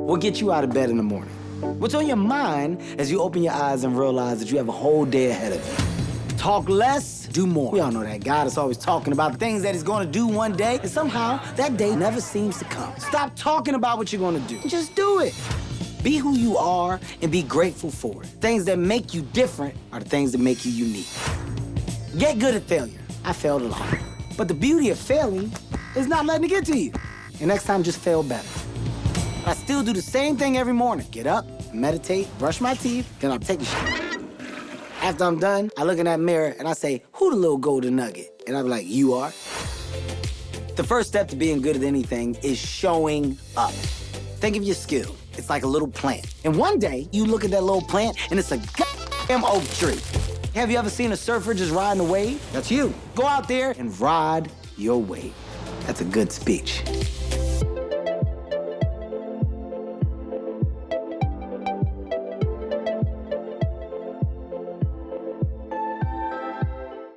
What gets you out of bed in the morning? What's on your mind as you open your eyes and realize that you have a whole day ahead of you? Talk less, do more. We all know that guy that's always talking about the things that he's gonna do one day, and somehow that day never seems to come. Stop talking about what you're gonna do. Just do it. Be who you are and be grateful for it. Things that make you different are the things that make you unique. Get good at failure. I failed a lot. But the beauty of failing is not letting it get to you. And next time, just fail better. I still do the same thing every morning. Get up, meditate, brush my teeth, then I'll take a shower. After I'm done, I look in that mirror and I say, who the little golden nugget? And I'm like, you are. The first step to being good at anything is showing up. Think of your skill. It's like a little plant. And one day, you look at that little plant and it's a goddamn oak tree. Have you ever seen a surfer just riding a wave? That's you. Go out there and ride your wave. That's a good speech.